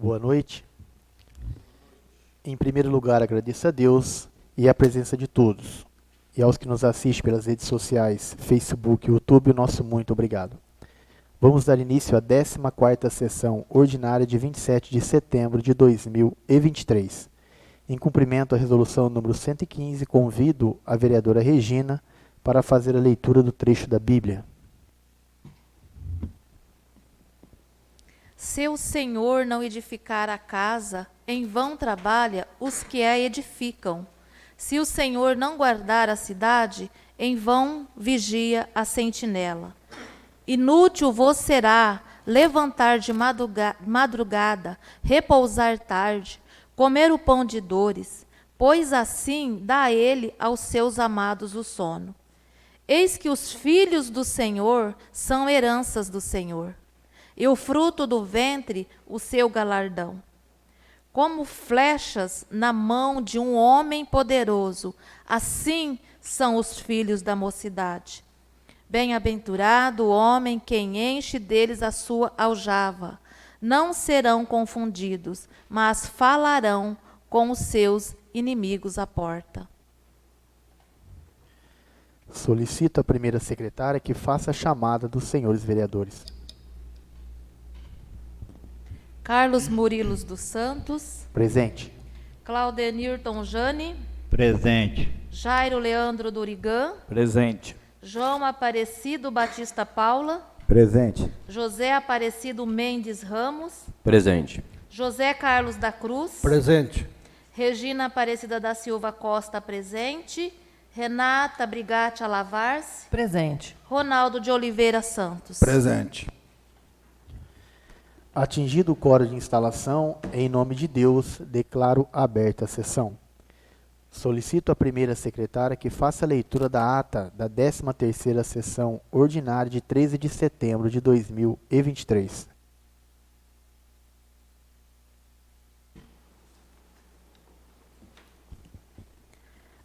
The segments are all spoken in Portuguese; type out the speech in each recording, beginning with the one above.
Boa noite. Em primeiro lugar, agradeço a Deus e a presença de todos. E aos que nos assistem pelas redes sociais, Facebook e YouTube, o nosso muito obrigado. Vamos dar início à 14ª sessão ordinária de 27 de setembro de 2023. Em cumprimento à resolução número 115, convido a vereadora Regina para fazer a leitura do trecho da Bíblia. Se o Senhor não edificar a casa, em vão trabalha os que a edificam. Se o Senhor não guardar a cidade, em vão vigia a sentinela. Inútil vos será levantar de madrugada, repousar tarde, comer o pão de dores, pois assim dá ele aos seus amados o sono. Eis que os filhos do Senhor são heranças do Senhor, e o fruto do ventre o seu galardão. Como flechas na mão de um homem poderoso, assim são os filhos da mocidade. Bem-aventurado o homem quem enche deles a sua aljava. Não serão confundidos, mas falarão com os seus inimigos à porta. Solicito a primeira secretária que faça a chamada dos senhores vereadores. Carlos Murilos dos Santos. Presente. Claudenir Jane. Presente. Jairo Leandro Durigan. Presente. João Aparecido Batista Paula. Presente. José Aparecido Mendes Ramos. Presente. José Carlos da Cruz. Presente. Regina Aparecida da Silva Costa, presente. Renata Brigatti Alavarce. Presente. Ronaldo de Oliveira Santos. Presente. Atingido o quórum de instalação, em nome de Deus, declaro aberta a sessão. Solicito a primeira secretária que faça a leitura da ata da 13ª sessão ordinária de 13 de setembro de 2023.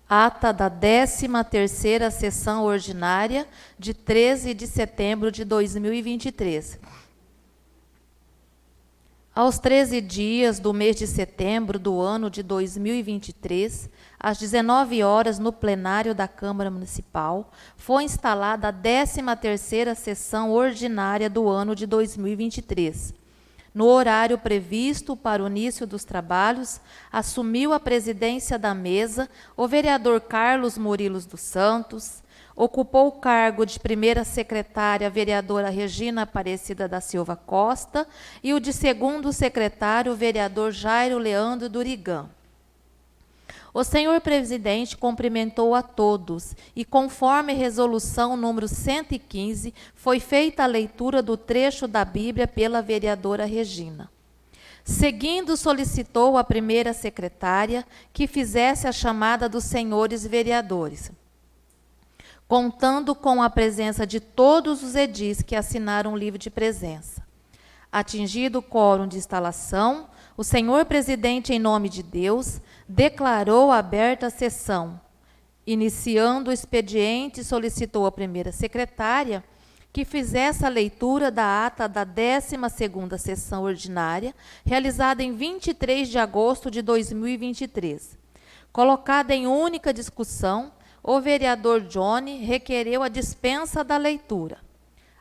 Ata da 13ª sessão ordinária de 13 de setembro de 2023. Aos 13 dias do mês de setembro do ano de 2023, às 19 horas, no plenário da Câmara Municipal, foi instalada a 13ª sessão ordinária do ano de 2023. No horário previsto para o início dos trabalhos, assumiu a presidência da mesa o vereador Carlos Murilos dos Santos, ocupou o cargo de primeira secretária a vereadora Regina Aparecida da Silva Costa e o de segundo secretário o vereador Jairo Leandro Durigan. O senhor presidente cumprimentou a todos e, conforme resolução número 115, foi feita a leitura do trecho da Bíblia pela vereadora Regina. Seguindo, solicitou à primeira secretária que fizesse a chamada dos senhores vereadores, contando com a presença de todos os edis que assinaram o livro de presença. Atingido o quórum de instalação, o senhor presidente, em nome de Deus, declarou aberta a sessão. Iniciando o expediente, solicitou à primeira secretária que fizesse a leitura da ata da 12ª sessão ordinária, realizada em 23 de agosto de 2023. Colocada em única discussão, o vereador Johnny requereu a dispensa da leitura.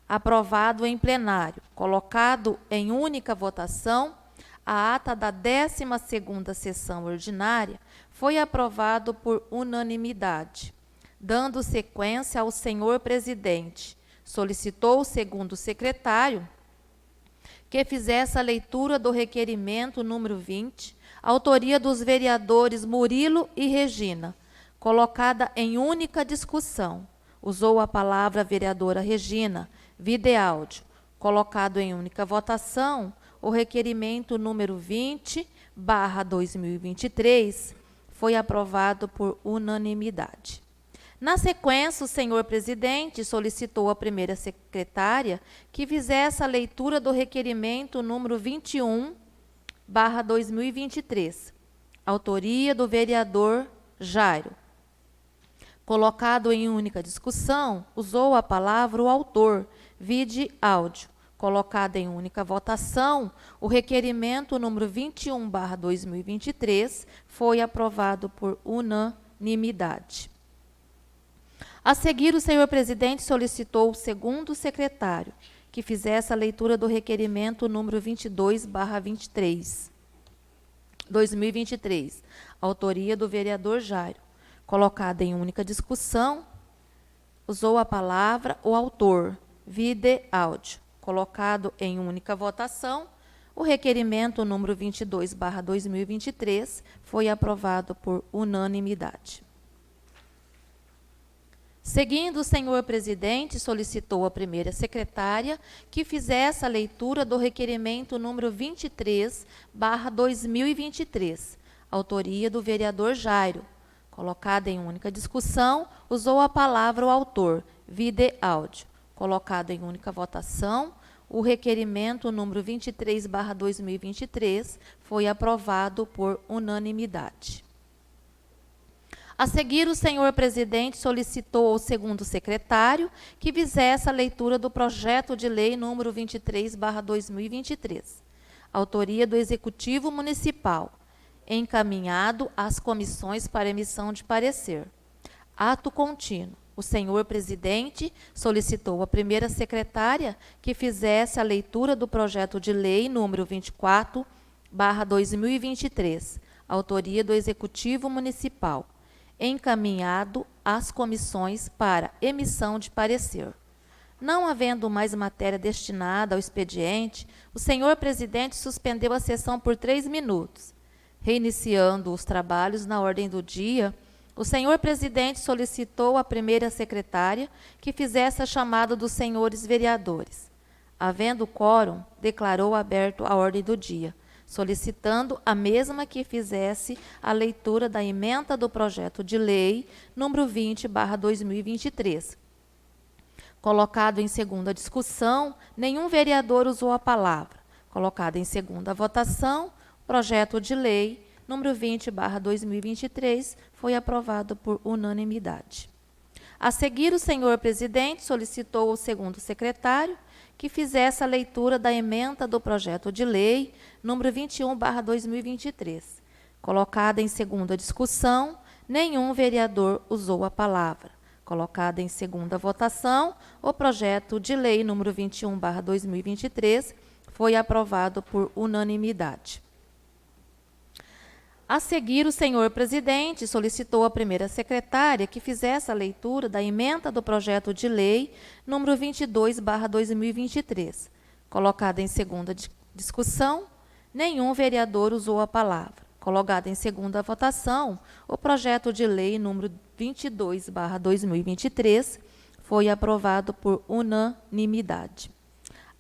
Aprovado em plenário, colocado em única votação, a ata da 12ª sessão ordinária foi aprovado por unanimidade. Dando sequência ao senhor presidente, solicitou o segundo secretário que fizesse a leitura do requerimento número 20, autoria dos vereadores Murilo e Regina, colocada em única discussão. Usou a palavra a vereadora Regina, vida e áudio. Colocado em única votação, o requerimento número 20/2023 foi aprovado por unanimidade. Na sequência, o senhor presidente solicitou à primeira secretária que fizesse a leitura do requerimento número 21/2023, autoria do vereador Jairo. Colocado em única discussão, usou a palavra o autor, vide áudio. Colocado em única votação, o requerimento número 21/2023 foi aprovado por unanimidade. A seguir, o senhor presidente solicitou o segundo secretário que fizesse a leitura do requerimento número 22/2023, autoria do vereador Jairo. Colocado em única discussão, usou a palavra o autor, vide áudio. Colocado em única votação, o requerimento número 22/2023 foi aprovado por unanimidade. Seguindo, o senhor presidente solicitou à primeira secretária que fizesse a leitura do requerimento número 23/2023, autoria do vereador Jairo. Colocado em única discussão, usou a palavra o autor, vide áudio. Colocado em única votação, o requerimento número 23/2023 foi aprovado por unanimidade. A seguir, o senhor presidente solicitou ao segundo secretário que fizesse a leitura do projeto de lei número 23/2023, autoria do Executivo Municipal, encaminhado às comissões para emissão de parecer. Ato contínuo. O senhor presidente solicitou à primeira secretária que fizesse a leitura do projeto de lei número 24/2023, autoria do Executivo Municipal, encaminhado às comissões para emissão de parecer. Não havendo mais matéria destinada ao expediente, o senhor presidente suspendeu a sessão por 3 minutos. Reiniciando os trabalhos na ordem do dia, o senhor presidente solicitou à primeira secretária que fizesse a chamada dos senhores vereadores. Havendo quórum, declarou aberto a ordem do dia, solicitando a mesma que fizesse a leitura da ementa do projeto de lei número 20/2023. Colocado em segunda discussão, nenhum vereador usou a palavra. Colocado em segunda votação, o projeto de lei número 20/2023 foi aprovado por unanimidade. A seguir, o senhor presidente solicitou ao segundo secretário que fizesse a leitura da ementa do projeto de lei número 21/2023. Colocada em segunda discussão, nenhum vereador usou a palavra. Colocada em segunda votação, o projeto de lei número 21/2023 foi aprovado por unanimidade. A seguir, o senhor presidente solicitou à primeira secretária que fizesse a leitura da ementa do projeto de lei número 22/2023. Colocada em segunda discussão, nenhum vereador usou a palavra. Colocado em segunda votação, o projeto de lei número 22/2023 foi aprovado por unanimidade.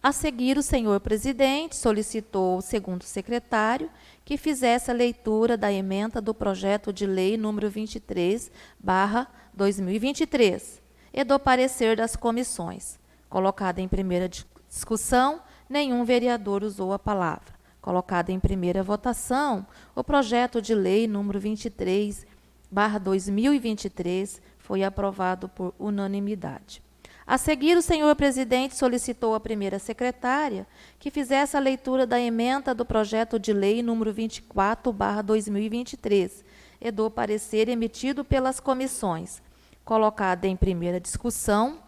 A seguir, o senhor presidente solicitou ao segundo secretário que fizesse a leitura da ementa do projeto de lei número 23/2023 e do parecer das comissões. Colocada em primeira discussão, nenhum vereador usou a palavra. Colocada em primeira votação, o projeto de lei número 23/2023 foi aprovado por unanimidade. A seguir, o senhor presidente solicitou à primeira secretária que fizesse a leitura da ementa do projeto de lei número 24/2023 e do parecer emitido pelas comissões. Colocada em primeira discussão,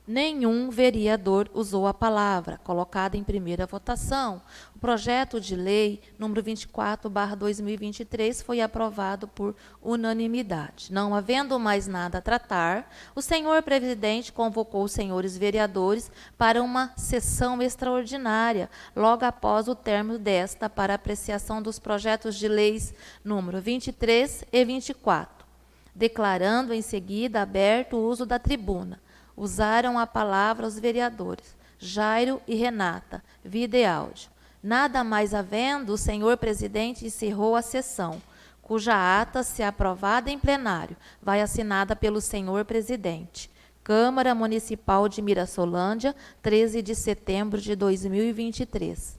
nenhum vereador usou a palavra. Colocada em primeira votação, o projeto de lei número 24/2023 foi aprovado por unanimidade. Não havendo mais nada a tratar, o senhor presidente convocou os senhores vereadores para uma sessão extraordinária, logo após o término desta, para apreciação dos projetos de leis número 23 e 24, declarando em seguida aberto o uso da tribuna. Usaram a palavra os vereadores Jairo e Renata, vide áudio. Nada mais havendo, o senhor presidente encerrou a sessão, cuja ata, se aprovada em plenário, vai assinada pelo senhor presidente. Câmara Municipal de Mirassolândia, 13 de setembro de 2023.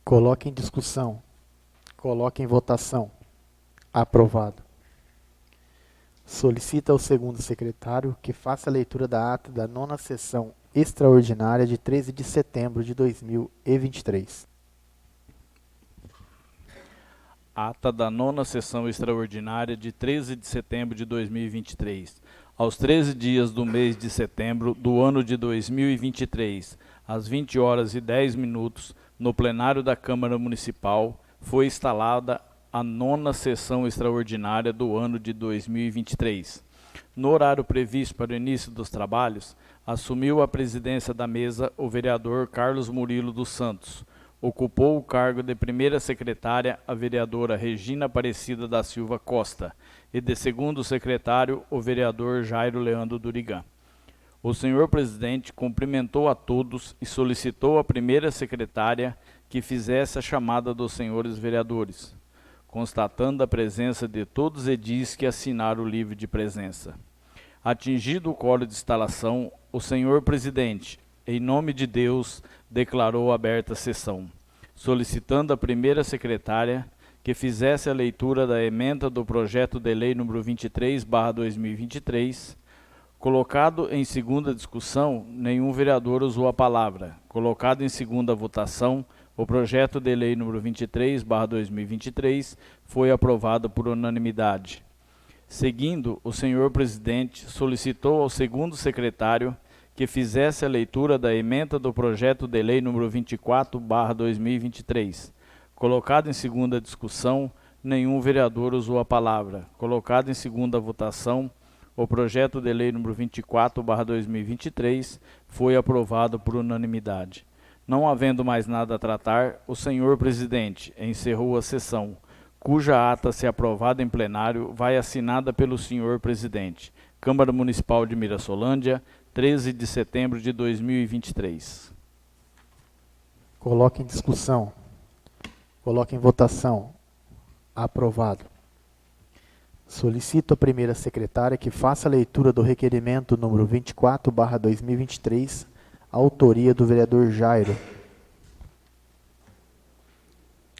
Coloque em discussão. Coloque em votação. Aprovado. Solicita ao segundo secretário que faça a leitura da ata da 9ª sessão extraordinária de 13 de setembro de 2023. Ata da 9ª sessão extraordinária de 13 de setembro de 2023. Aos 13 dias do mês de setembro do ano de 2023, às 20h10, no plenário da Câmara Municipal, foi instalada a 9ª sessão extraordinária do ano de 2023. No horário previsto para o início dos trabalhos, assumiu a presidência da mesa o vereador Carlos Murilo dos Santos. Ocupou o cargo de primeira secretária a vereadora Regina Aparecida da Silva Costa e de segundo secretário o vereador Jairo Leandro Durigan. O senhor presidente cumprimentou a todos e solicitou à primeira secretária que fizesse a chamada dos senhores vereadores, constatando a presença de todos os edis que assinaram o livro de presença. Atingido o quórum de instalação, o senhor presidente, em nome de Deus, declarou aberta a sessão, solicitando à primeira secretária que fizesse a leitura da emenda do projeto de lei número 23/2023. Colocado em segunda discussão, nenhum vereador usou a palavra. Colocado em segunda votação, o projeto de lei número 23/2023 foi aprovado por unanimidade. Seguindo, o senhor presidente solicitou ao segundo secretário que fizesse a leitura da emenda do projeto de lei número 24/2023. Colocado em segunda discussão, nenhum vereador usou a palavra. Colocado em segunda votação, o projeto de lei número 24/2023 foi aprovado por unanimidade. Não havendo mais nada a tratar, o senhor presidente encerrou a sessão, cuja ata, se aprovada em plenário, vai assinada pelo senhor presidente. Câmara Municipal de Mirassolândia, 13 de setembro de 2023. Coloque em discussão. Coloque em votação. Aprovado. Solicito à primeira secretária que faça a leitura do requerimento número 24/2023, autoria do vereador Jairo.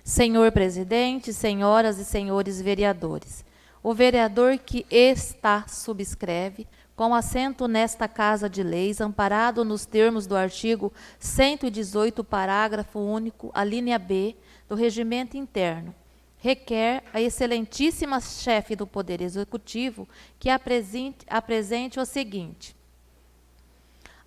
Senhor presidente, senhoras e senhores vereadores, o vereador que está subscreve, com assento nesta Casa de Leis, amparado nos termos do artigo 118, parágrafo único, a linha B, do Regimento Interno, requer a excelentíssima chefe do Poder Executivo que apresente o seguinte: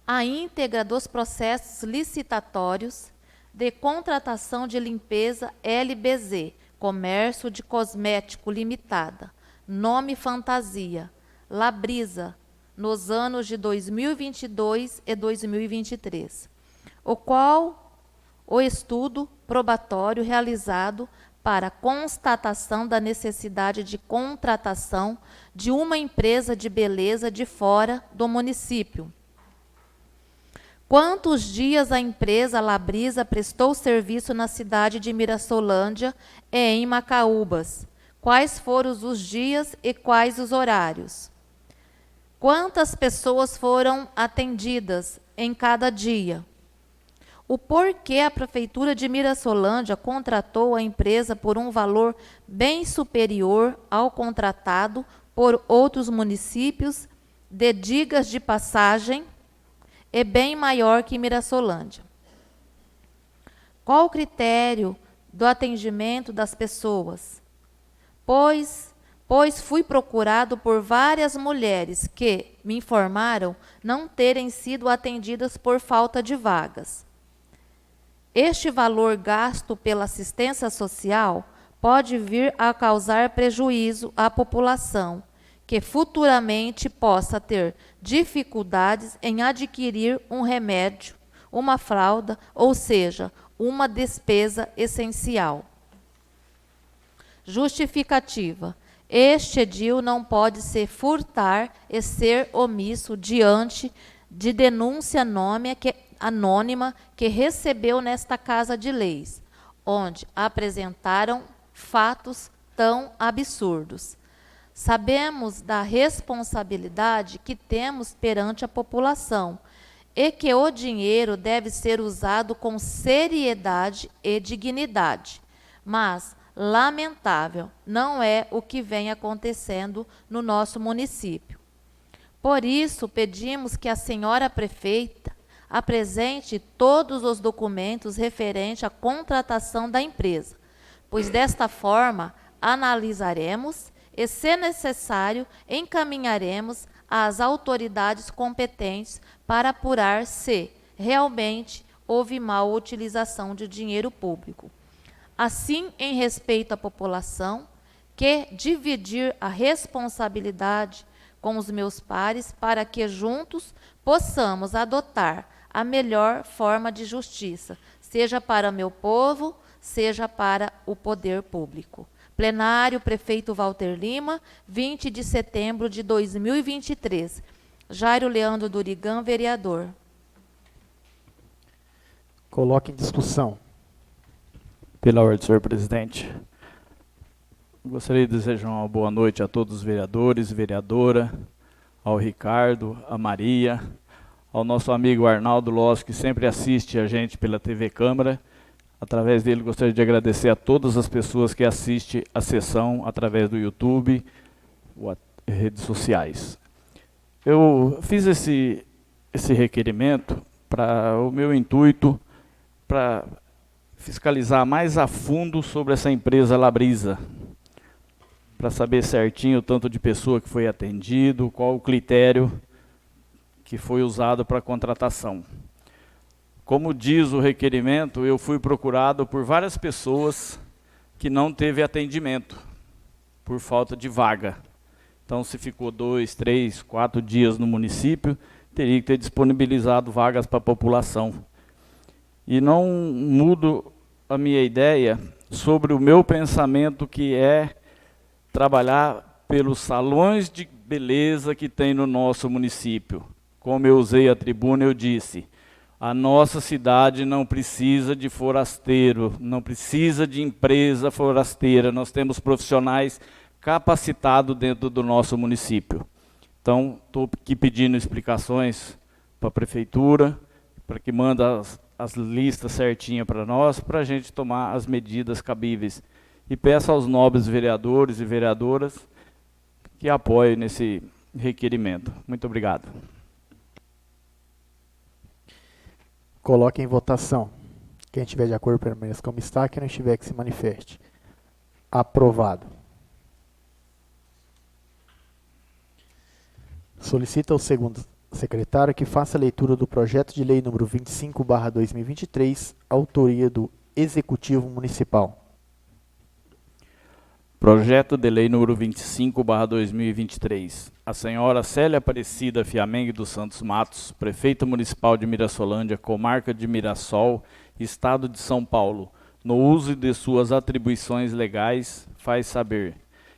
a íntegra dos processos licitatórios de contratação de limpeza LBZ, Comércio de Cosmético Limitada, nome Fantasia, Labrisa, nos anos de 2022 e 2023, o qual o estudo probatório realizado para constatação da necessidade de contratação de uma empresa de beleza de fora do município. Quantos dias a empresa Labrisa prestou serviço na cidade de Mirassolândia e em Macaúbas? Quais foram os dias e quais os horários? Quantas pessoas foram atendidas em cada dia? O porquê a Prefeitura de Mirassolândia contratou a empresa por um valor bem superior ao contratado por outros municípios, de digas de passagem, e bem maior que Mirassolândia? Qual o critério do atendimento das pessoas? Pois fui procurado por várias mulheres que me informaram não terem sido atendidas por falta de vagas. Este valor gasto pela assistência social pode vir a causar prejuízo à população, que futuramente possa ter dificuldades em adquirir um remédio, uma fralda, ou seja, uma despesa essencial. Justificativa: este edil não pode se furtar e ser omisso diante de denúncia anônima que recebeu nesta Casa de Leis, onde apresentaram fatos tão absurdos. Sabemos da responsabilidade que temos perante a população e que o dinheiro deve ser usado com seriedade e dignidade, mas lamentável. Não é o que vem acontecendo no nosso município. Por isso, pedimos que a senhora prefeita apresente todos os documentos referentes à contratação da empresa, pois desta forma analisaremos e, se necessário, encaminharemos às autoridades competentes para apurar se realmente houve mal utilização de dinheiro público. Assim, em respeito à população, que dividir a responsabilidade com os meus pares para que juntos possamos adotar a melhor forma de justiça, seja para meu povo, seja para o poder público. Plenário, Prefeito Walter Lima, 20 de setembro de 2023. Jairo Leandro Durigan, vereador. Coloque em discussão. Pela ordem, senhor presidente. Gostaria de desejar uma boa noite a todos os vereadores e vereadora, ao Ricardo, a Maria, ao nosso amigo Arnaldo Loss, que sempre assiste a gente pela TV Câmara. Através dele, gostaria de agradecer a todas as pessoas que assistem a sessão através do YouTube ou redes sociais. Eu fiz esse requerimento para o meu intuito, para fiscalizar mais a fundo sobre essa empresa Labrisa, para saber certinho o tanto de pessoa que foi atendido, qual o critério que foi usado para a contratação. Como diz o requerimento, eu fui procurado por várias pessoas que não teve atendimento, por falta de vaga. Então, se ficou 2, 3, 4 dias no município, teria que ter disponibilizado vagas para a população. E não mudo a minha ideia sobre o meu pensamento, que é trabalhar pelos salões de beleza que tem no nosso município. Como eu usei a tribuna, eu disse: a nossa cidade não precisa de forasteiro, não precisa de empresa forasteira. Nós temos profissionais capacitados dentro do nosso município. Então, estou aqui pedindo explicações para a prefeitura, para que mande as listas certinhas para nós, para a gente tomar as medidas cabíveis. E peço aos nobres vereadores e vereadoras que apoiem nesse requerimento. Muito obrigado. Coloque em votação. Quem estiver de acordo, permaneça como está. Quem não estiver, que se manifeste. Aprovado. Solicita ao segundo secretário que faça a leitura do projeto de lei número 25/2023, autoria do Executivo Municipal. Projeto de lei número 25/2023. A senhora Célia Aparecida Fiamengue dos Santos Matos, prefeita municipal de Mirassolândia, comarca de Mirassol, estado de São Paulo, no uso de suas atribuições legais, faz saber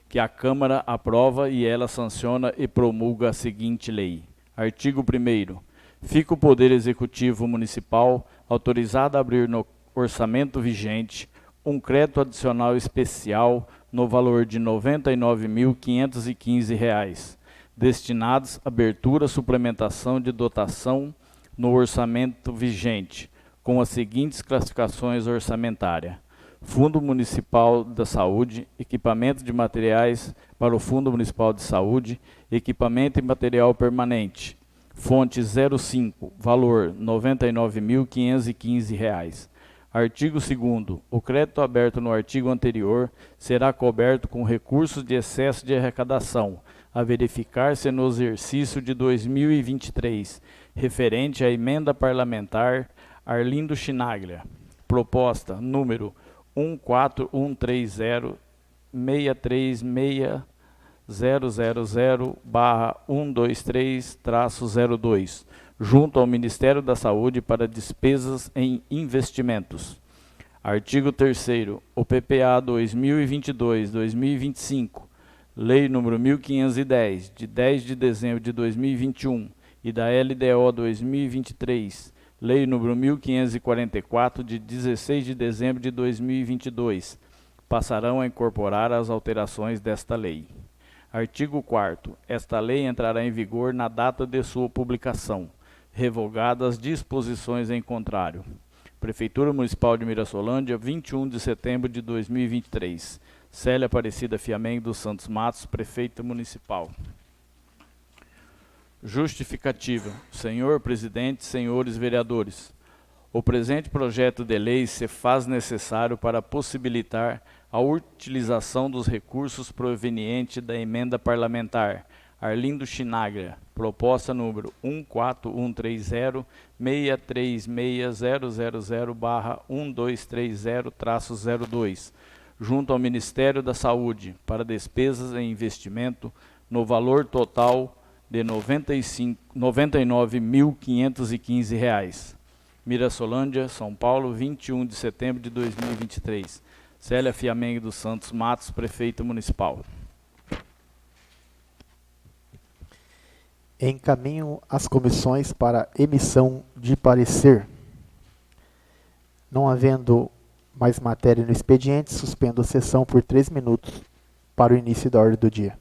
que a Câmara aprova e ela sanciona e promulga a seguinte lei. Artigo 1º. Fica o Poder Executivo Municipal autorizado a abrir no orçamento vigente um crédito adicional especial no valor de R$ 99.515, destinados à abertura, suplementação de dotação no orçamento vigente, com as seguintes classificações orçamentárias: Fundo Municipal da Saúde, equipamento de materiais para o Fundo Municipal de Saúde, equipamento e material permanente, fonte 05, valor R$ 99.515. Artigo 2º. O crédito aberto no artigo anterior será coberto com recursos de excesso de arrecadação, a verificar-se no exercício de 2023, referente à emenda parlamentar Arlindo Chinaglia, proposta número 1413000/123-02, junto ao Ministério da Saúde para despesas em investimentos. Artigo 3º. O PPA 2022-2025, Lei nº 1510, de 10 de dezembro de 2021, e da LDO 2023, Lei nº 1544, de 16 de dezembro de 2022, passarão a incorporar as alterações desta lei. Artigo 4º. Esta lei entrará em vigor na data de sua publicação, revogadas as disposições em contrário. Prefeitura Municipal de Mirassolândia, 21 de setembro de 2023. Célia Aparecida Fiamengo dos Santos Matos, Prefeita Municipal. Justificativa. Senhor Presidente, senhores vereadores, o presente projeto de lei se faz necessário para possibilitar a utilização dos recursos provenientes da emenda parlamentar Arlindo Chinagra, proposta número 14130-6360000-1230-02, junto ao Ministério da Saúde, para despesas em investimento no valor total de R$ 99.515. Mirassolândia, São Paulo, 21 de setembro de 2023. Célia Fiamengo dos Santos Matos, Prefeita Municipal. Encaminho as comissões para emissão de parecer. Não havendo mais matéria no expediente, suspendo a sessão por 3 minutos para o início da ordem do dia.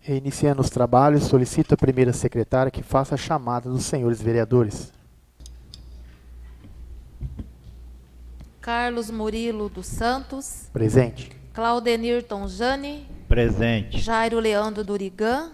Iniciando os trabalhos, solicito a primeira secretária que faça a chamada dos senhores vereadores. Carlos Murilo dos Santos, Presente. Claudenir Tonjani, Presente. Jairo Leandro Durigan,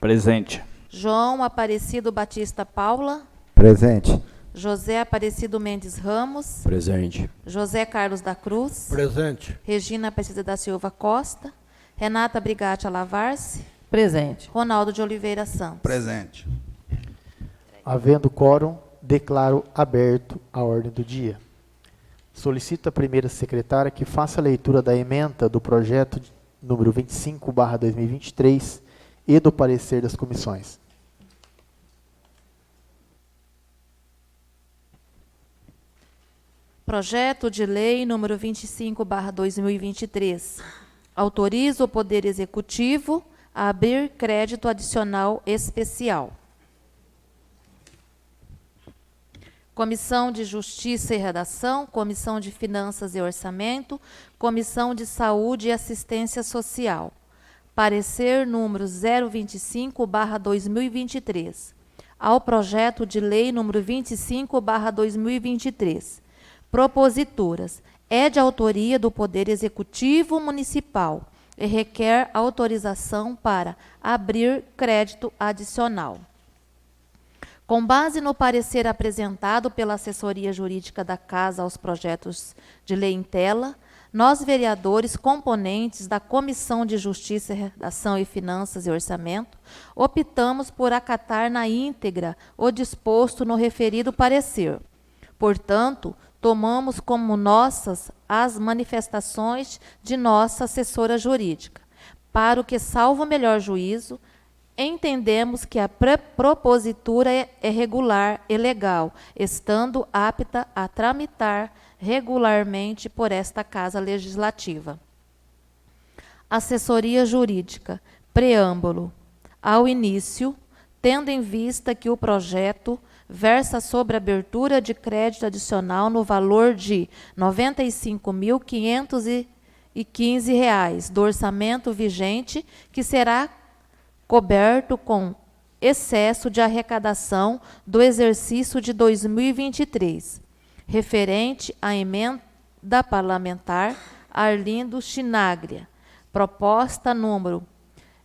Presente. João Aparecido Batista Paula, Presente. José Aparecido Mendes Ramos, Presente. José Carlos da Cruz, Presente. Regina Aparecida da Silva Costa, Renata Brigatti Alavarce, Presente. Ronaldo de Oliveira Santos. Presente. Havendo quórum, declaro aberto a ordem do dia. Solicito a primeira secretária que faça a leitura da ementa do projeto número 25/2023 e do parecer das comissões. Projeto de Lei número 25/2023. Autoriza o Poder Executivo a abrir crédito adicional especial. Comissão de Justiça e Redação, Comissão de Finanças e Orçamento, Comissão de Saúde e Assistência Social. Parecer número 025/2023. Ao projeto de lei número 25/2023. Proposituras. É de autoria do Poder Executivo Municipal e requer autorização para abrir crédito adicional. Com base no parecer apresentado pela assessoria jurídica da Casa aos projetos de lei em tela, nós, vereadores componentes da Comissão de Justiça, Redação e Finanças e Orçamento, optamos por acatar na íntegra o disposto no referido parecer. Portanto, tomamos como nossas as manifestações de nossa assessora jurídica, para o que, salvo o melhor juízo, entendemos que a propositura é regular e legal, estando apta a tramitar regularmente por esta Casa Legislativa. Assessoria Jurídica. Preâmbulo. Ao início, tendo em vista que o projeto versa sobre abertura de crédito adicional no valor de R$ 95.515 do orçamento vigente, que será coberto com excesso de arrecadação do exercício de 2023, referente à emenda parlamentar Arlindo Chinaglia, proposta número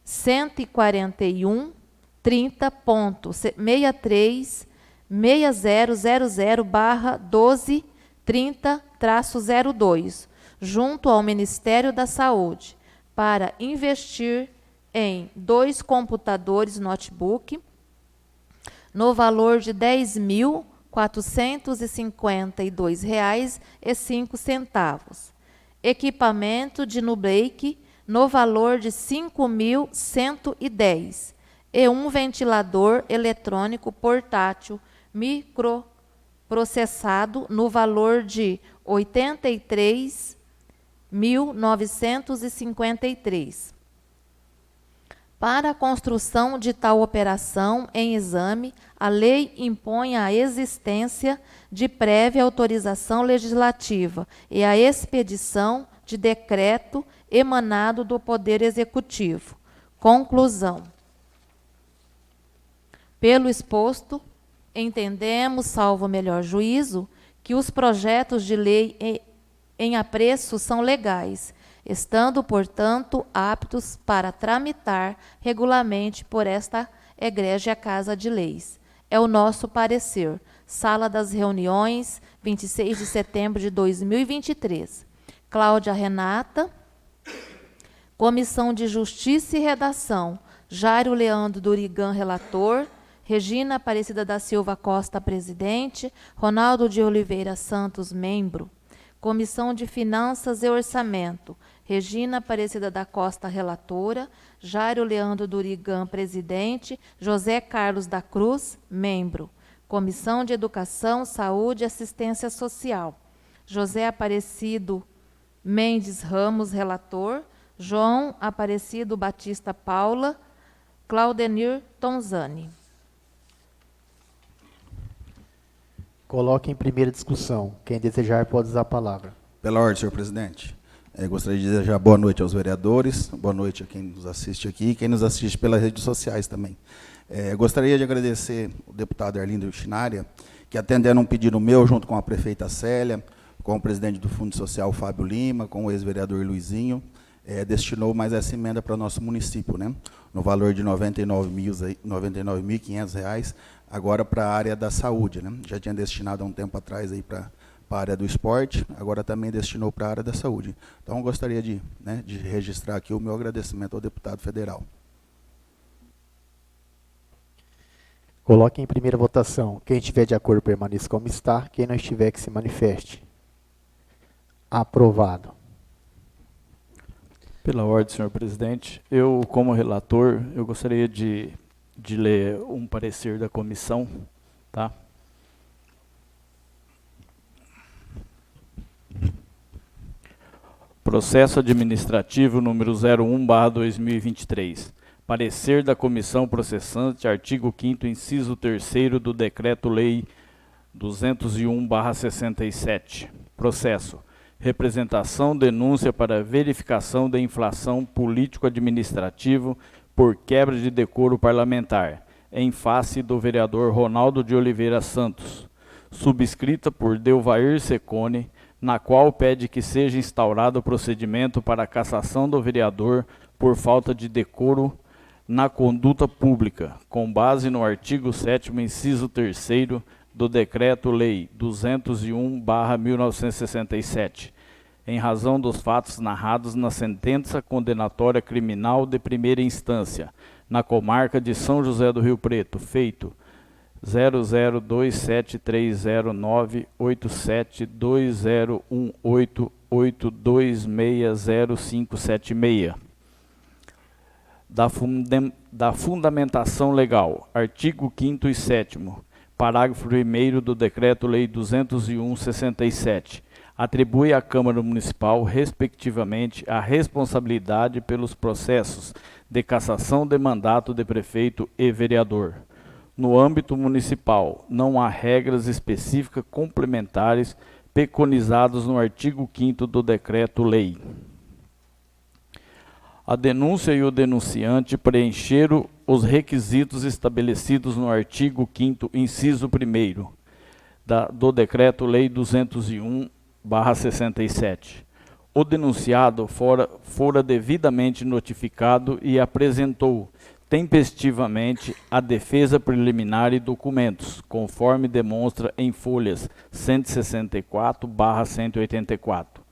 141.30.6000/1230-02, junto ao Ministério da Saúde, para investir em 2 computadores notebook no valor de R$ 10.452,05. Equipamento de Nublake no valor de R$ 5.110 e um ventilador eletrônico portátil microprocessado no valor de R$ 83.953. Para a construção de tal operação em exame, a lei impõe a existência de prévia autorização legislativa e a expedição de decreto emanado do Poder Executivo. Conclusão. Pelo exposto, entendemos, salvo o melhor juízo, que os projetos de lei em apreço são legais, estando, portanto, aptos para tramitar regularmente por esta egrégia Casa de Leis. É o nosso parecer. Sala das Reuniões, 26 de setembro de 2023. Cláudia Renata. Comissão de Justiça e Redação. Jairo Leandro Durigan, relator. Regina Aparecida da Silva Costa, presidente. Ronaldo de Oliveira Santos, membro. Comissão de Finanças e Orçamento. Regina Aparecida da Costa, relatora. Jairo Leandro Durigan, presidente. José Carlos da Cruz, membro. Comissão de Educação, Saúde e Assistência Social. José Aparecido Mendes Ramos, relator. João Aparecido Batista Paula. Claudenir Tonzani. Coloque em primeira discussão. Quem desejar pode usar a palavra. Pela ordem, senhor presidente. Gostaria de desejar boa noite aos vereadores, boa noite a quem nos assiste aqui e quem nos assiste pelas redes sociais também. Gostaria de agradecer o deputado Arlindo Chinária, que atendendo um pedido meu, junto com a prefeita Célia, com o presidente do Fundo Social, Fábio Lima, com o ex-vereador Luizinho, destinou mais essa emenda para o nosso município, né, no valor de R$ 99.500, agora para a área da saúde. Né? Já tinha destinado há um tempo atrás para a área do esporte, agora também destinou para a área da saúde. Então, eu gostaria de registrar aqui o meu agradecimento ao deputado federal. Coloque em primeira votação. Quem estiver de acordo, permaneça como está. Quem não estiver, que se manifeste. Aprovado. Pela ordem, senhor presidente, eu, como relator, eu gostaria de ler um parecer da comissão, tá? Processo administrativo número 01/2023. Parecer da comissão processante, artigo 5º, inciso 3º do Decreto-Lei 201/67. Processo. Representação, denúncia para verificação da infração político-administrativo por quebra de decoro parlamentar, em face do vereador Ronaldo de Oliveira Santos, subscrita por Delvair Secone, na qual pede que seja instaurado o procedimento para a cassação do vereador por falta de decoro na conduta pública, com base no artigo 7º, inciso 3º, do Decreto-Lei 201/1967, em razão dos fatos narrados na sentença condenatória criminal de primeira instância, na comarca de São José do Rio Preto, feito 00273097820188260576. Da fundamentação legal, artigo 5º e 7º, parágrafo 1º do Decreto-Lei 201/67, atribui à Câmara Municipal, respectivamente, a responsabilidade pelos processos de cassação de mandato de prefeito e vereador. No âmbito municipal, não há regras específicas complementares preconizadas no artigo 5º do Decreto-Lei. A denúncia e o denunciante preencheram os requisitos estabelecidos no artigo 5º, inciso 1º, do Decreto-Lei 201/67. O denunciado fora devidamente notificado e apresentou tempestivamente a defesa preliminar e documentos, conforme demonstra em folhas 164/184.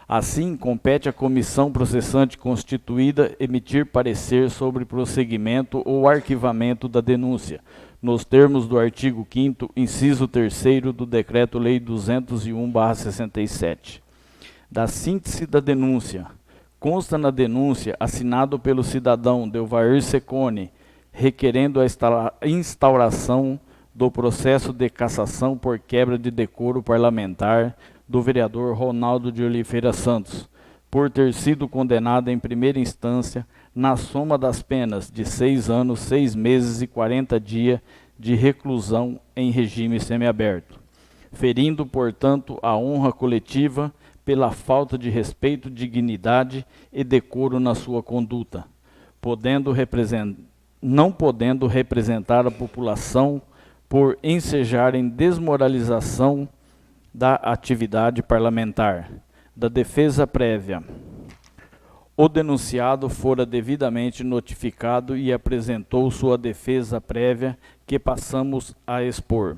Assim, compete à comissão processante constituída emitir parecer sobre prosseguimento ou arquivamento da denúncia, nos termos do artigo 5º, inciso 3º do Decreto-Lei 201/67. Da síntese da denúncia, consta na denúncia, assinado pelo cidadão Delvair Secone, requerendo a instauração do processo de cassação por quebra de decoro parlamentar do vereador Ronaldo de Oliveira Santos, por ter sido condenado em primeira instância na soma das penas de 6 anos, 6 meses e 40 dias de reclusão em regime semiaberto, ferindo, portanto, a honra coletiva pela falta de respeito, dignidade e decoro na sua conduta, não podendo representar a população por ensejar em desmoralização da atividade parlamentar. Da defesa prévia. O denunciado fora devidamente notificado e apresentou sua defesa prévia, que passamos a expor.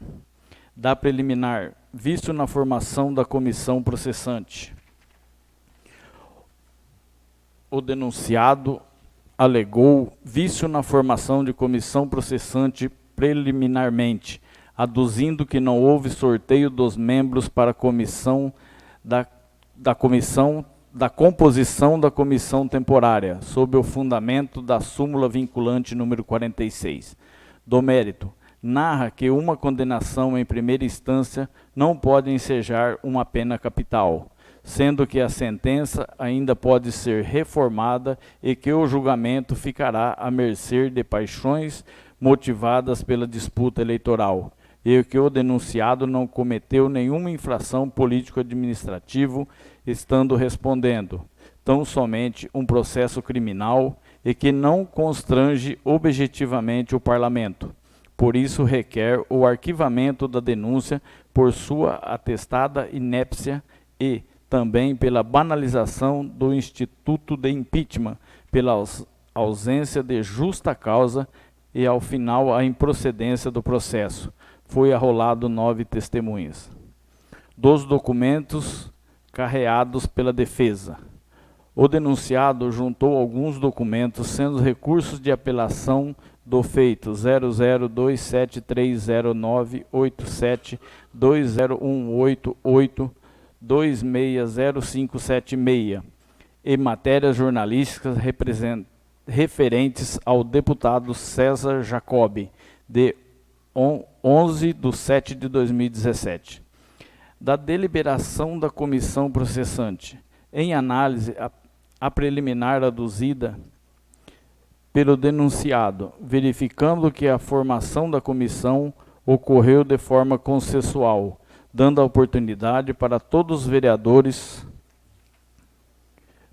Da preliminar, visto na formação da comissão processante. O denunciado alegou vício na formação de comissão processante preliminarmente, aduzindo que não houve sorteio dos membros para a comissão da composição da comissão temporária, sob o fundamento da súmula vinculante número 46. Do mérito, narra que uma condenação em primeira instância não pode ensejar uma pena capital, sendo que a sentença ainda pode ser reformada e que o julgamento ficará à mercê de paixões motivadas pela disputa eleitoral, e que o denunciado não cometeu nenhuma infração político-administrativo, estando respondendo, tão somente um processo criminal e que não constrange objetivamente o Parlamento. Por isso, requer o arquivamento da denúncia por sua atestada inépcia e também pela banalização do instituto de impeachment, pela ausência de justa causa e, ao final, a improcedência do processo. Foi arrolado 9 testemunhas. Dos documentos carreados pela defesa. O denunciado juntou alguns documentos, sendo recursos de apelação do feito 00273098820188260576 e matérias jornalísticas referentes ao deputado César Jacobi, de 11/7/2017. Da deliberação da comissão processante, em análise a preliminar aduzida pelo denunciado, verificando que a formação da comissão ocorreu de forma consensual, dando a oportunidade para todos os vereadores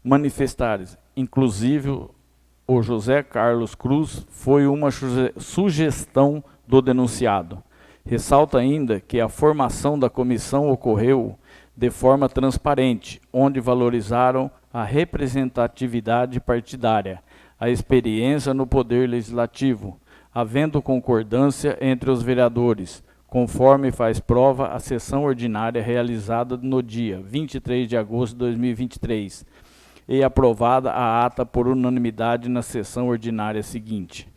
manifestarem, inclusive o José Carlos Cruz, foi uma sugestão do denunciado. Ressalta ainda que a formação da comissão ocorreu de forma transparente, onde valorizaram a representatividade partidária, a experiência no poder legislativo, havendo concordância entre os vereadores, conforme faz prova a sessão ordinária realizada no dia 23 de agosto de 2023 e aprovada a ata por unanimidade na sessão ordinária seguinte.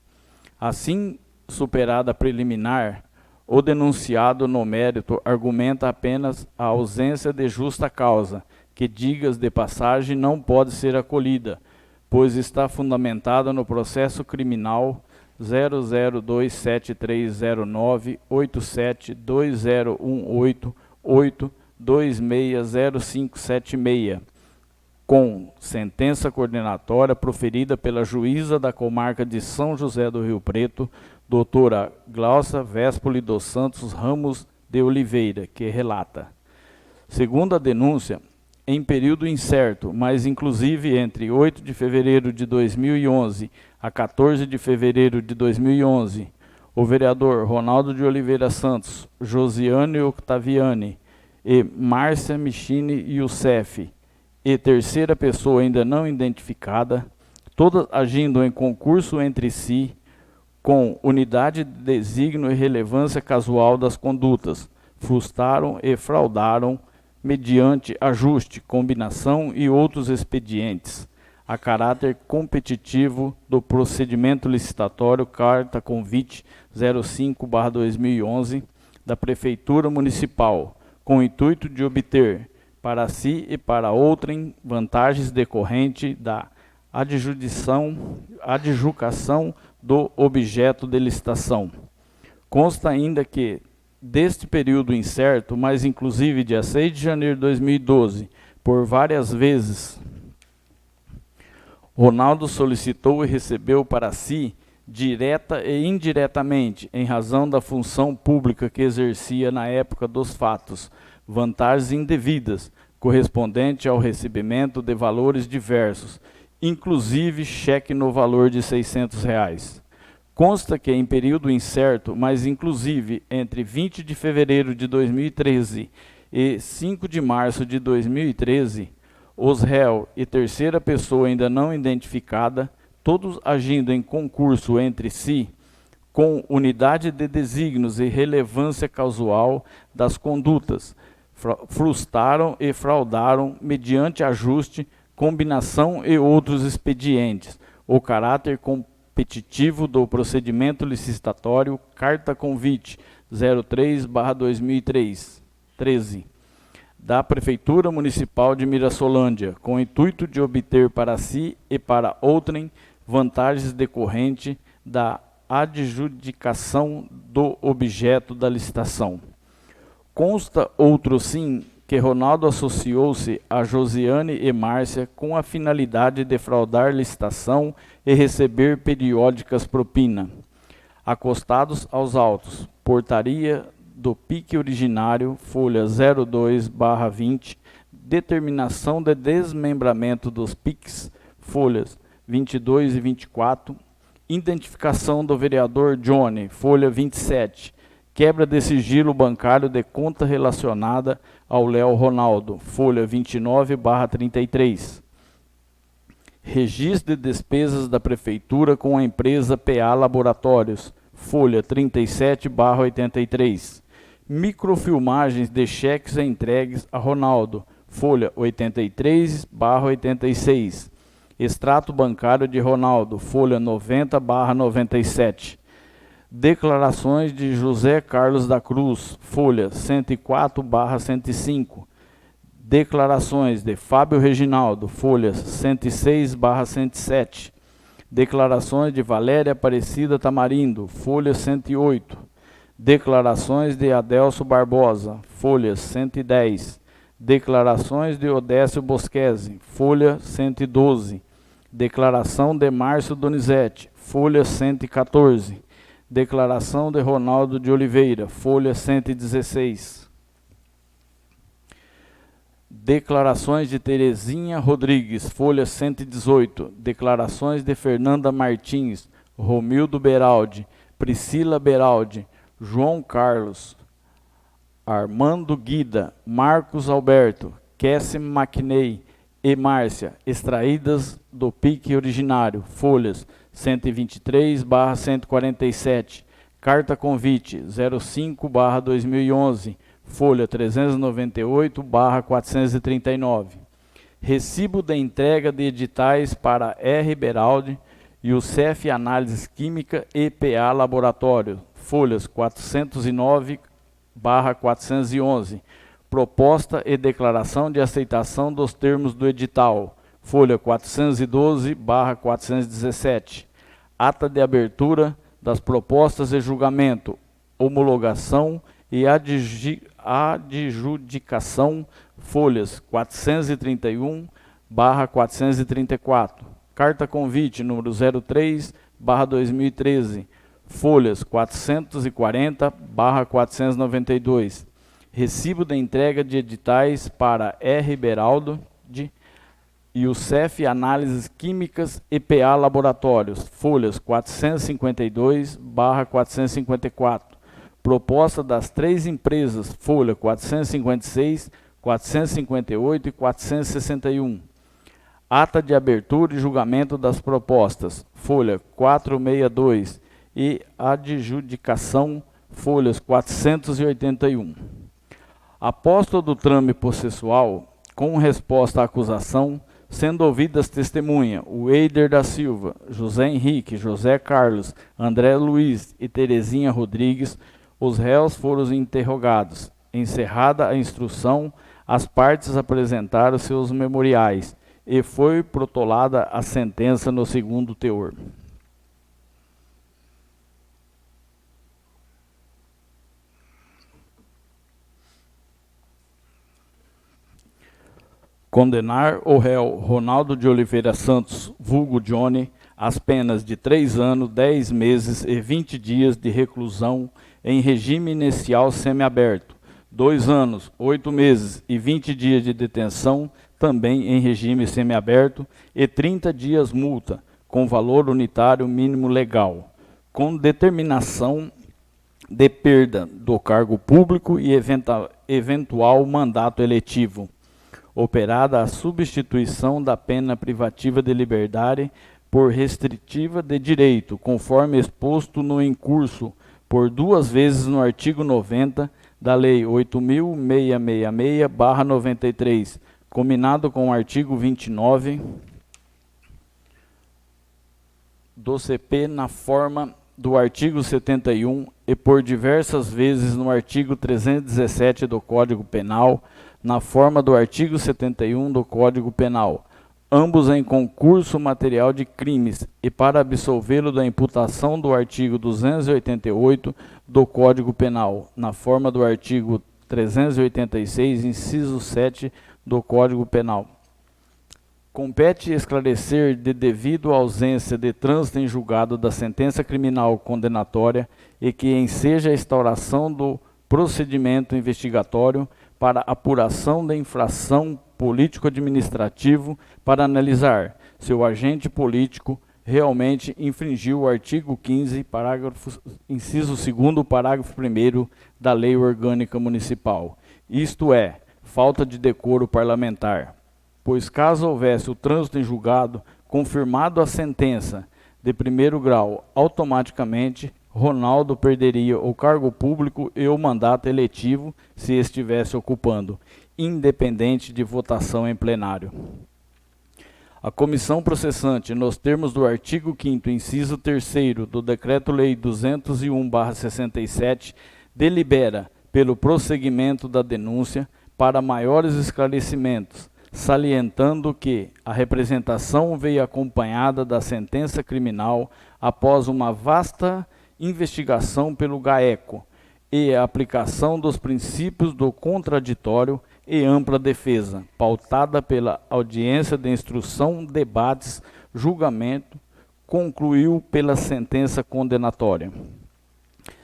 Assim, superada a preliminar, o denunciado no mérito argumenta apenas a ausência de justa causa, que, digas de passagem, não pode ser acolhida, pois está fundamentada no processo criminal 0027309887201882600576, com sentença coordenatória proferida pela juíza da comarca de São José do Rio Preto, doutora Glaucia Véspoli dos Santos Ramos de Oliveira, que relata. Segundo a denúncia, em período incerto, mas inclusive entre 8 de fevereiro de 2011 a 14 de fevereiro de 2011, o vereador Ronaldo de Oliveira Santos, Josiane Octaviani e Márcia Michini Youssef, e terceira pessoa ainda não identificada, todas agindo em concurso entre si, com unidade de desígnio e relevância casual das condutas, frustraram e fraudaram, mediante ajuste, combinação e outros expedientes, a caráter competitivo do procedimento licitatório Carta Convite 05/2011 da Prefeitura Municipal, com o intuito de obter, para si e para outrem, vantagens decorrentes da adjudicação do objeto de licitação. Consta ainda que, deste período incerto, mas inclusive dia 6 de janeiro de 2012, por várias vezes, Ronaldo solicitou e recebeu para si, direta e indiretamente, em razão da função pública que exercia na época dos fatos, vantagens indevidas, correspondente ao recebimento de valores diversos, inclusive cheque no valor de R$600. Consta que em período incerto, mas inclusive entre 20 de fevereiro de 2013 e 5 de março de 2013, os réus e terceira pessoa ainda não identificada, todos agindo em concurso entre si, com unidade de desígnios e relevância casual das condutas, frustraram e fraudaram, mediante ajuste, combinação e outros expedientes, o caráter competitivo do procedimento licitatório Carta Convite 03/2013 da Prefeitura Municipal de Mirassolândia, com o intuito de obter para si e para outrem vantagens decorrentes da adjudicação do objeto da licitação. Consta outro sim que Ronaldo associou-se a Josiane e Márcia com a finalidade de fraudar licitação e receber periódicas propina. Acostados aos autos, portaria do pique originário, folha 02/20 determinação de desmembramento dos PICs, folhas 22 e 24, identificação do vereador Johnny, folha 27, quebra de sigilo bancário de conta relacionada ao Léo Ronaldo, folha 29/33. Registro de despesas da Prefeitura com a empresa PA Laboratórios, folha 37/83. Microfilmagens de cheques entregues a Ronaldo, folha 83/86. Extrato bancário de Ronaldo, folha 90/97. Declarações de José Carlos da Cruz, folha 104/105. Declarações de Fábio Reginaldo, folha 106/107. Declarações de Valéria Aparecida Tamarindo, folha 108. Declarações de Adelso Barbosa, folha 110. Declarações de Odécio Bosquese, folha 112. Declaração de Márcio Donizete, folha 114. Declaração de Ronaldo de Oliveira, folha 116. Declarações de Terezinha Rodrigues, folha 118. Declarações de Fernanda Martins, Romildo Beraldi, Priscila Beraldi, João Carlos, Armando Guida, Marcos Alberto, Cassim McNey e Márcia, extraídas do PIC originário, folhas 123/147, carta convite 05/2011, folha 398/439. Recibo da entrega de editais para R. Beraldi e o CEF Análises Química e PA Laboratório, folhas 409/411. Proposta e declaração de aceitação dos termos do edital, folha 412/417. Ata de abertura das propostas de julgamento, homologação e adjudicação, folhas 431/434. Carta convite número 03/2013, folhas 440/492. Recibo da entrega de editais para R. Beraldo e o CEF Análises Químicas e PA Laboratórios, folhas 452/454. Proposta das três empresas, folha 456, 458 e 461. Ata de abertura e julgamento das propostas, folha 462 e adjudicação, folhas 481. Aposta do trame processual, com resposta à acusação, sendo ouvidas testemunha, o Eider da Silva, José Henrique, José Carlos, André Luiz e Terezinha Rodrigues, os réus foram interrogados. Encerrada a instrução, as partes apresentaram seus memoriais e foi protolada a sentença no segundo teor. Condenar o réu Ronaldo de Oliveira Santos, vulgo Johnny, às penas de 3 anos, 10 meses e 20 dias de reclusão em regime inicial semiaberto, 2 anos, 8 meses e 20 dias de detenção, também em regime semiaberto, e 30 dias multa, com valor unitário mínimo legal, com determinação de perda do cargo público e eventual mandato eletivo. Operada a substituição da pena privativa de liberdade por restritiva de direito, conforme exposto no incurso por 2 vezes no artigo 90 da Lei 8.666/93, combinado com o artigo 29 do CP na forma do artigo 71 e por diversas vezes no artigo 317 do Código Penal, na forma do artigo 71 do Código Penal, ambos em concurso material de crimes, e para absolvê-lo da imputação do artigo 288 do Código Penal, na forma do artigo 386, inciso 7 do Código Penal. Compete esclarecer, de devido à ausência de trânsito em julgado da sentença criminal condenatória, e que enseja a instauração do procedimento investigatório para apuração da infração político-administrativo para analisar se o agente político realmente infringiu o artigo 15, inciso 2º, parágrafo 1º da Lei Orgânica Municipal, isto é, falta de decoro parlamentar, pois caso houvesse o trânsito em julgado, confirmado a sentença de primeiro grau, automaticamente Ronaldo perderia o cargo público e o mandato eletivo se estivesse ocupando, independente de votação em plenário. A comissão processante, nos termos do artigo 5º, inciso 3º do Decreto-Lei 201/67, delibera pelo prosseguimento da denúncia para maiores esclarecimentos, salientando que a representação veio acompanhada da sentença criminal após uma vasta investigação pelo GAECO e a aplicação dos princípios do contraditório e ampla defesa, pautada pela audiência de instrução, debates, julgamento, concluiu pela sentença condenatória.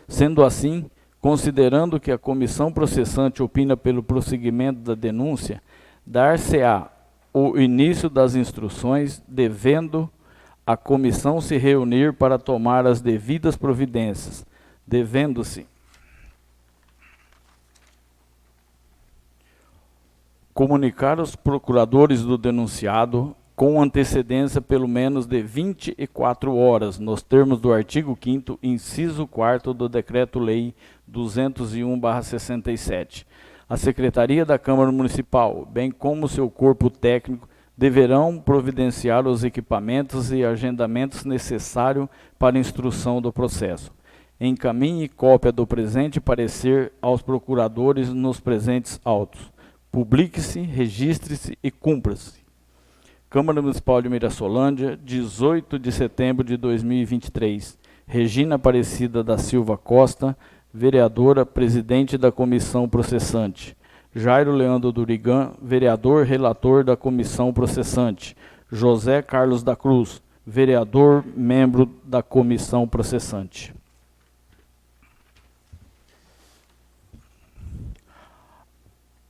Sendo assim, considerando que a comissão processante opina pelo prosseguimento da denúncia, dar-se-á o início das instruções, devendo a comissão se reunir para tomar as devidas providências, devendo-se comunicar aos procuradores do denunciado com antecedência pelo menos de 24 horas, nos termos do artigo 5º, inciso 4º do Decreto-Lei 201/67. A Secretaria da Câmara Municipal, bem como seu corpo técnico, deverão providenciar os equipamentos e agendamentos necessários para a instrução do processo. Encaminhe cópia do presente parecer aos procuradores nos presentes autos. Publique-se, registre-se e cumpra-se. Câmara Municipal de Mirassolândia, 18 de setembro de 2023. Regina Aparecida da Silva Costa, vereadora, presidente da comissão processante. Jairo Leandro Durigan, vereador, relator da comissão processante. José Carlos da Cruz, vereador, membro da comissão processante.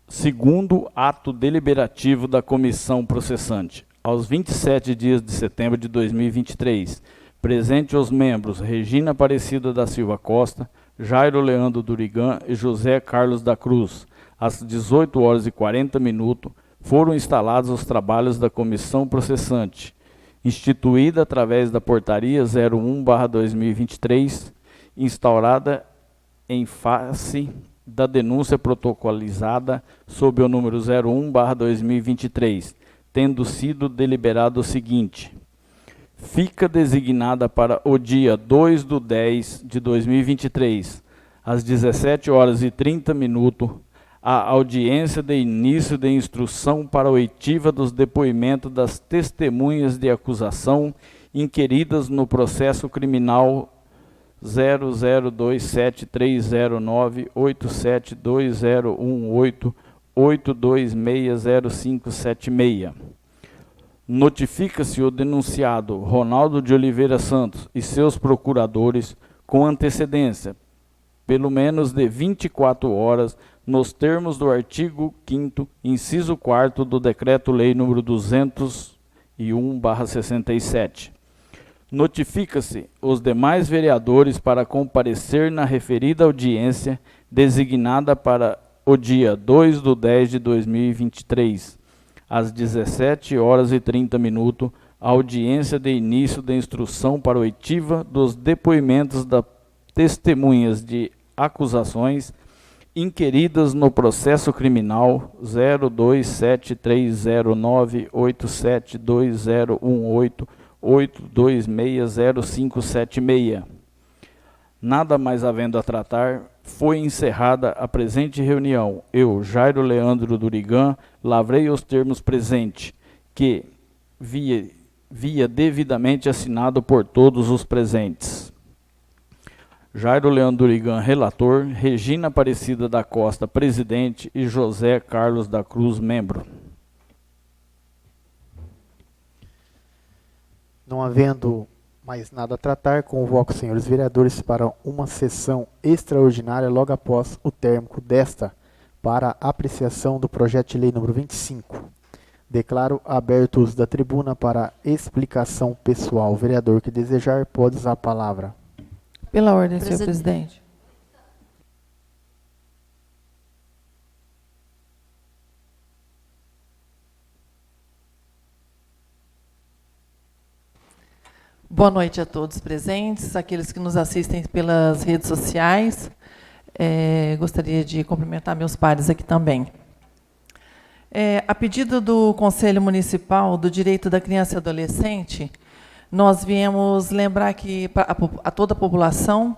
Segundo ato deliberativo da comissão processante. Aos 27 dias de setembro de 2023, presente os membros Regina Aparecida da Silva Costa, Jairo Leandro Durigan e José Carlos da Cruz. Às 18h40, foram instalados os trabalhos da comissão processante, instituída através da portaria 01/2023, instaurada em face da denúncia protocolizada sob o número 01/2023, tendo sido deliberado o seguinte: fica designada para o dia 2/10/2023, às 17h30, a audiência de início de instrução para oitiva dos depoimentos das testemunhas de acusação inquiridas no processo criminal 0027309887201882600576. Notifica-se o denunciado Ronaldo de Oliveira Santos e seus procuradores com antecedência, pelo menos de 24 horas, nos termos do artigo 5º, inciso 4º do Decreto-Lei nº 201/67. Notifica-se os demais vereadores para comparecer na referida audiência designada para o dia 2/10/2023, às 17h30, a audiência de início da instrução para oitiva dos depoimentos das testemunhas de acusações inquiridas no processo criminal 02730987201882600576. Nada mais havendo a tratar, foi encerrada a presente reunião. Eu, Jairo Leandro Durigan, lavrei os termos presentes, que via devidamente assinado por todos os presentes. Jairo Leandro Durigan, relator, Regina Aparecida da Costa, presidente, e José Carlos da Cruz, membro. Não havendo mais nada a tratar, convoco os senhores vereadores para uma sessão extraordinária logo após o término desta para apreciação do projeto de lei número 25. Declaro aberto o uso da tribuna para explicação pessoal. O vereador que desejar pode usar a palavra. Pela ordem, senhor presidente. Boa noite a todos presentes, aqueles que nos assistem pelas redes sociais. Gostaria de cumprimentar meus pares aqui também. A pedido do Conselho Municipal do Direito da Criança e Adolescente, nós viemos lembrar aqui a toda a população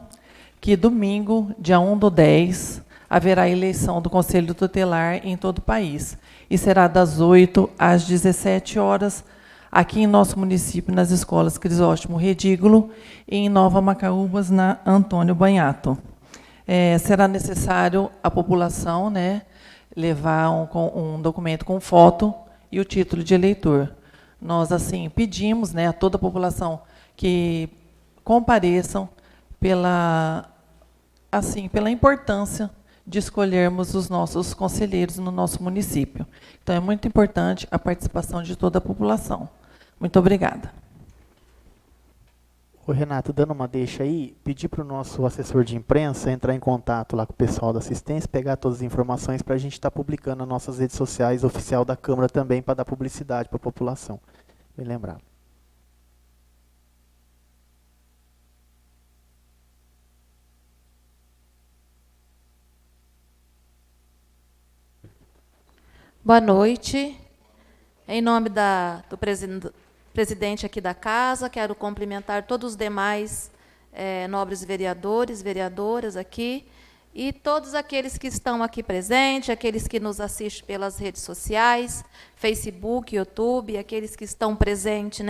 que domingo, dia 1/10, haverá eleição do Conselho Tutelar em todo o país. E será das 8 às 17 horas, aqui em nosso município, nas escolas Crisóstomo Redígulo e em Nova Macaúbas, na Antônio Banhato. Será necessário a população, levar um documento com foto e o título de eleitor. Nós, assim, pedimos, a toda a população que compareçam pela importância de escolhermos os nossos conselheiros no nosso município. Então, é muito importante a participação de toda a população. Muito obrigada. Ô Renato, dando uma deixa aí, pedir para o nosso assessor de imprensa entrar em contato lá com o pessoal da assistência, pegar todas as informações para a gente estar publicando nas nossas redes sociais, oficial da Câmara também, para dar publicidade para a população. Bem lembrado. Boa noite. Em nome do presidente aqui da casa, quero cumprimentar todos os demais nobres vereadores, vereadoras aqui, e todos aqueles que estão aqui presentes, aqueles que nos assistem pelas redes sociais, Facebook, YouTube, aqueles que estão presentes,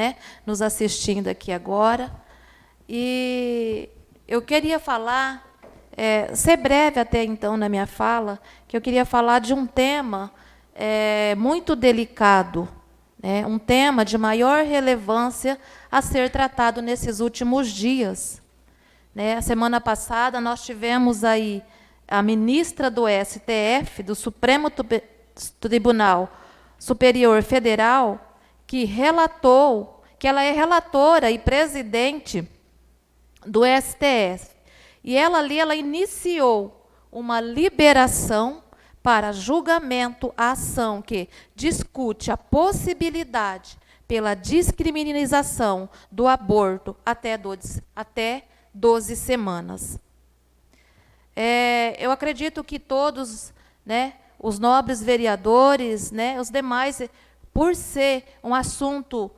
nos assistindo aqui agora. E eu queria falar, ser breve até então na minha fala, que eu queria falar de um tema muito delicado, um tema de maior relevância a ser tratado nesses últimos dias. A semana passada, nós tivemos aí a ministra do STF, do Supremo Tribunal Superior Federal, que relatou que ela é relatora e presidente do STF. E ela ali, ela iniciou uma liberação para julgamento a ação que discute a possibilidade pela descriminalização do aborto até 12 semanas. Eu acredito que todos, os nobres vereadores, os demais, por ser um assunto,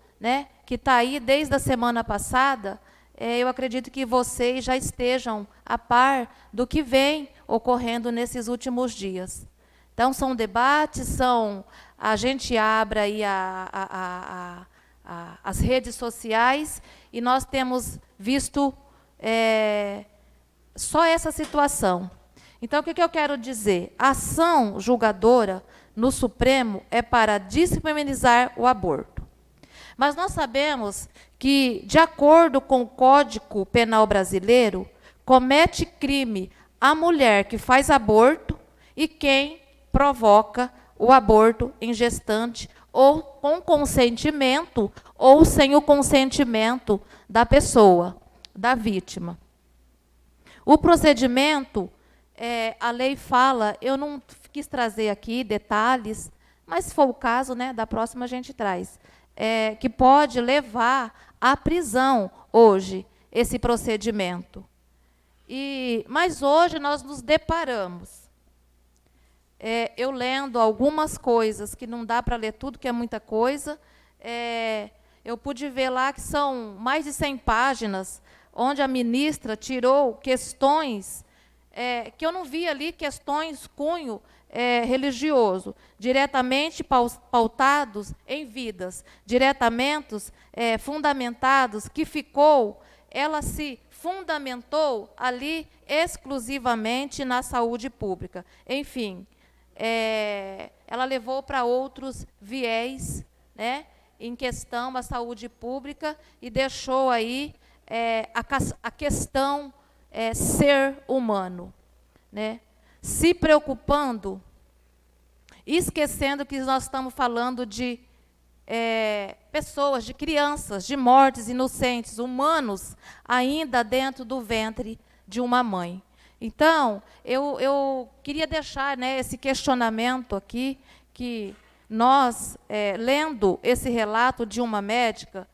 que está aí desde a semana passada, eu acredito que vocês já estejam a par do que vem ocorrendo nesses últimos dias. Então, são debates, a gente abre aí as redes sociais e nós temos visto só essa situação. Então, o que eu quero dizer? A ação julgadora no Supremo é para descriminalizar o aborto. Mas nós sabemos que, de acordo com o Código Penal brasileiro, comete crime a mulher que faz aborto e quem provoca o aborto em gestante, ou com consentimento, ou sem o consentimento da pessoa, da vítima. O procedimento, a lei fala, eu não quis trazer aqui detalhes, mas se for o caso, da próxima a gente traz, que pode levar à prisão hoje esse procedimento. Mas hoje nós nos deparamos, eu lendo algumas coisas, que não dá para ler tudo, que é muita coisa, eu pude ver lá que são mais de 100 páginas, onde a ministra tirou questões, que eu não vi ali, questões cunho religioso, diretamente pautados em vidas, diretamente fundamentados, que ela se fundamentou ali exclusivamente na saúde pública. Enfim, ela levou para outros viés, em questão a saúde pública, e deixou aí a questão ser humano, se preocupando esquecendo que nós estamos falando de pessoas, de crianças, de mortes inocentes, humanos, ainda dentro do ventre de uma mãe. Então, eu queria deixar, né, esse questionamento aqui, que nós, lendo esse relato de uma médica,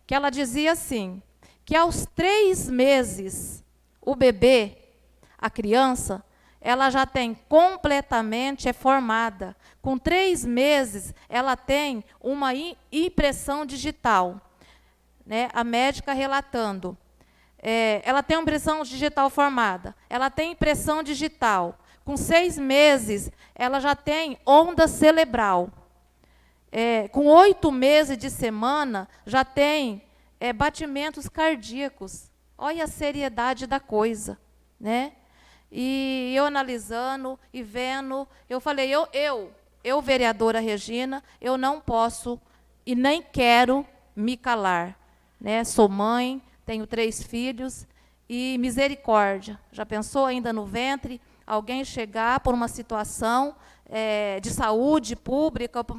que ela dizia assim, que aos 3 meses, o bebê, a criança, ela já tem completamente formada. Com 3 meses, ela tem uma impressão digital. Né? A médica relatando. Ela tem uma impressão digital formada. Ela tem impressão digital. Com 6 meses, ela já tem onda cerebral. Com 8 meses de semana, já tem batimentos cardíacos. Olha a seriedade da coisa. Né? E eu analisando e vendo, eu falei, eu, vereadora Regina, eu não posso e nem quero me calar. Né? Sou mãe, tenho 3 filhos e misericórdia. Já pensou ainda no ventre alguém chegar por uma situação de saúde pública, por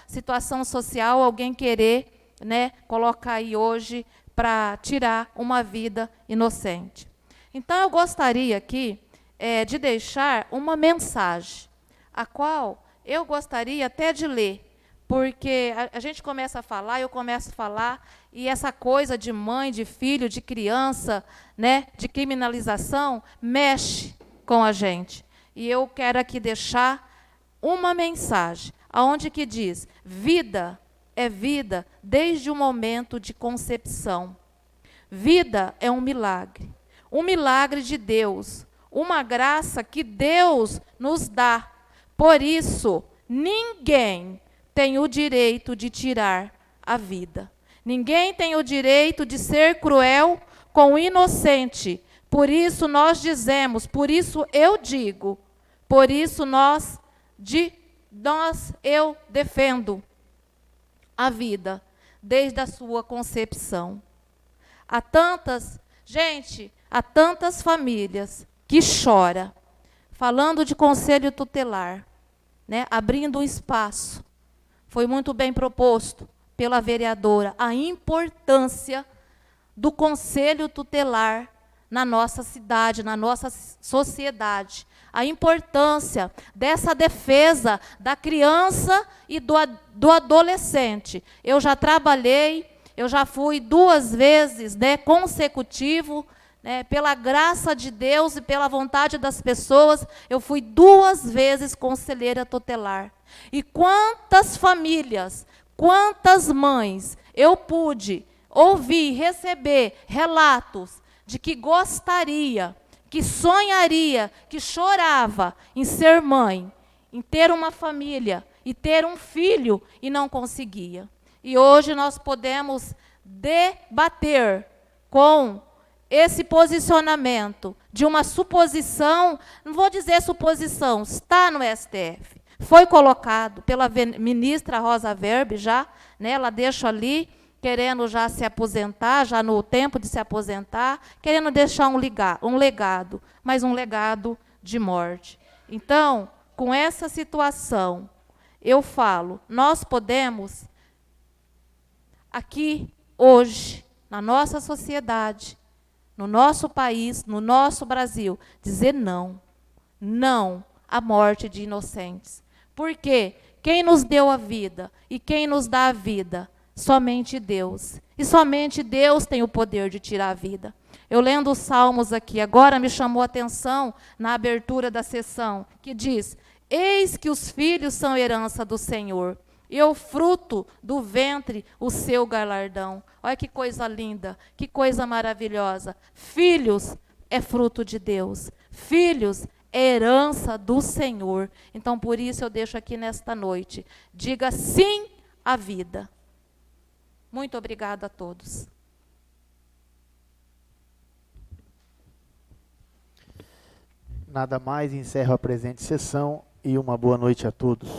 situação social, alguém querer, né, colocar aí hoje para tirar uma vida inocente. Então, eu gostaria aqui de deixar uma mensagem, a qual eu gostaria até de ler, porque a gente começa a falar, eu começo a falar, e essa coisa de mãe, de filho, de criança, né, de criminalização, mexe com a gente. E eu quero aqui deixar uma mensagem, aonde que diz, vida é vida desde o momento de concepção. Vida é um milagre de Deus, uma graça que Deus nos dá. Por isso, ninguém tem o direito de tirar a vida. Ninguém tem o direito de ser cruel com o inocente. Por isso nós dizemos, por isso eu digo, por isso eu defendo a vida desde a sua concepção. Há tantas famílias que choram, falando de conselho tutelar, né, abrindo um espaço. Foi muito bem proposto pela vereadora a importância do conselho tutelar na nossa cidade, na nossa sociedade. A importância dessa defesa da criança e do adolescente. Eu já trabalhei, eu já fui 2 vezes, né, consecutivo, né, pela graça de Deus e pela vontade das pessoas, eu fui 2 vezes conselheira tutelar. E quantas famílias, quantas mães eu pude ouvir, receber relatos de que gostaria, que sonharia, que chorava em ser mãe, em ter uma família e ter um filho e não conseguia. E hoje nós podemos debater com esse posicionamento de uma suposição, não vou dizer suposição, está no STF. Foi colocado pela ministra Rosa Weber já, né, ela deixa ali, querendo já se aposentar, já no tempo de se aposentar, querendo deixar um legado, mas um legado de morte. Então, com essa situação, eu falo, nós podemos, aqui, hoje, na nossa sociedade, no nosso país, no nosso Brasil, dizer não à morte de inocentes. Porque quem nos deu a vida e quem nos dá a vida? Somente Deus. E somente Deus tem o poder de tirar a vida. Eu lendo os Salmos aqui, agora me chamou a atenção na abertura da sessão, que diz, eis que os filhos são herança do Senhor, e o fruto do ventre, o seu galardão. Olha que coisa linda, que coisa maravilhosa. Filhos é fruto de Deus. Filhos é herança do Senhor. Então, por isso eu deixo aqui nesta noite. Diga sim à vida. Muito obrigada a todos. Nada mais, encerro a presente sessão e uma boa noite a todos.